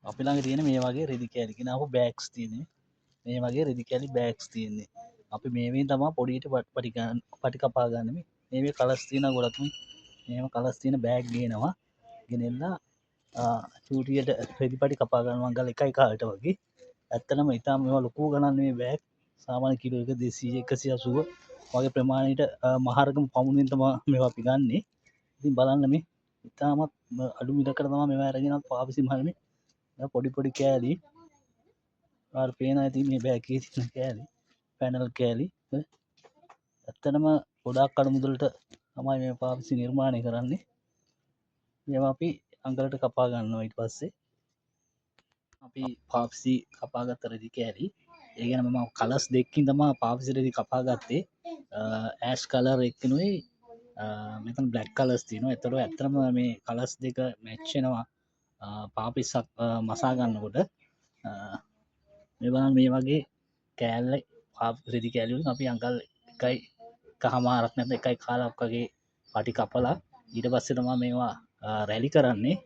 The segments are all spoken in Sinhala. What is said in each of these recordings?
අපි ළඟ තියෙන මේ වගේ රෙදි කෑලි කියන අප බෑග්ස් තියෙන්නේ. මේ වගේ රෙදි කෑලි බෑග්ස් තියෙන්නේ. අපි මේවෙන් තමයි පොඩියට පටි කපා ගන්න මේ කලස් තියෙන ගොඩක් මේව කලස් තියෙන බෑග් ගේනවා. ගෙනෙල්ලා චූටියට රෙදි පටි කපා ගන්න මංගල එකයි කාලට වගේ. ඇත්තටම ඉතාලම මේවා ලොකු ගණන් මේ බෑග් සාමාන්‍ය කිලෝ 1 200 180 වගේ ප්‍රමාණයට මහරගම පමුණුවෙන් තමයි මේවා අපි ගන්නෙ. ඉතින් බලන්න මේ ඉතාමත් අඩු මිලකට තමයි මේවා අරගෙන පාවිච්චි කරන්නේ. පොඩි පොඩි කෑලි ඔයාලට පේනවා ඇති මේ බෑග් එකේ තියෙන කෑලි පැනල් කෑලි ඇත්තටම ගොඩාක් අඩු මුදලට තමයි මේ පාවිච්චි නිර්මාණය කරන්නේ. මේවා අපි අඟලට කපා ගන්නවා ඊට පස්සේ අපි පාවිච්චි කපාගත්ත රෙදි කෑලි ඒ කියන්නේ මම කලර්ස් දෙකකින් තමයි පාවිච්චි රෙදි කපා ගත්තේ ඇෂ් කලර් එක්කෙනුයි මෙතන බ්ලැක් කලර්ස් තියෙනවා. ඒතකොට ඇත්තටම මේ කලර්ස් දෙක මැච් වෙනවා පාපිස්සක් මසා ගන්නකොට මේ බලන්න මේ වගේ කෑල්ල රෙදි කෑලි වලින් අපි අඟල් 1.5ක් නැත්නම් 1.15ක් වගේ පටි කපලා ඊට පස්සේ තමයි මේවා රැලි කරන්නේ.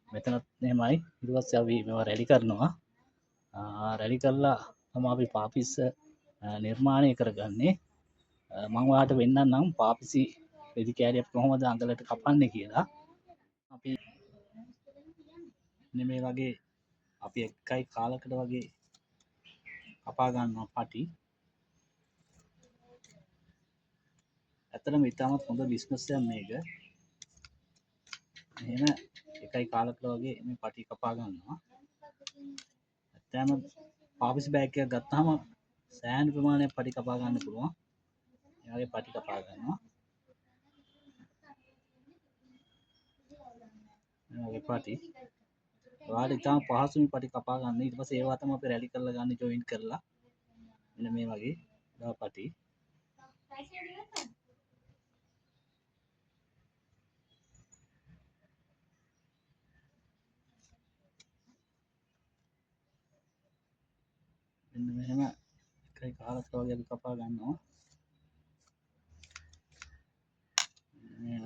මෙතනත් එහෙමයි. ඊට පස්සේ අපි මේවා රැලි කරනවා. රැලි කරලා තමයි අපි පාපිස්ස නිර්මාණය කරගන්නේ. මම ඔයාලට වෙන්නන්නම් පාපිසි රෙදි කෑලි අපි කොහොමද අඟලට කපන්නේ කියලා. අපි මේ වගේ අපි එකයි කාලකට වගේ කපා ගන්නවා පටි. ඇත්තටම ඉතාමත් හොඳ බිස්නස් එකක් මේක. එහෙම එකයි කාලකට වගේ මේ පටි කපා ගන්නවා. ඇත්තටම පාපිසි බෑග් එකක් ගත්තාම සෑහෙන ප්‍රමාණයක් පටි කපා ගන්න පුළුවන්. මේ වගේ පටි කපා ගන්නවා. මේ වගේ පටි ඔයාලට ඉතාම පහසුවෙන් පටි කපා ගන්න. ඊට පස්සේ ඒවා තමයි අපි රැලි කරලා ගන්න ජොයින්ට් කරලා. මෙන්න මේ වගේ පටි මෙන්න මෙහෙම එකයි කාලකට වගේ අපි කපා ගන්නවා. මෙහෙම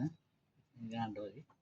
ගන්න ඕනේ.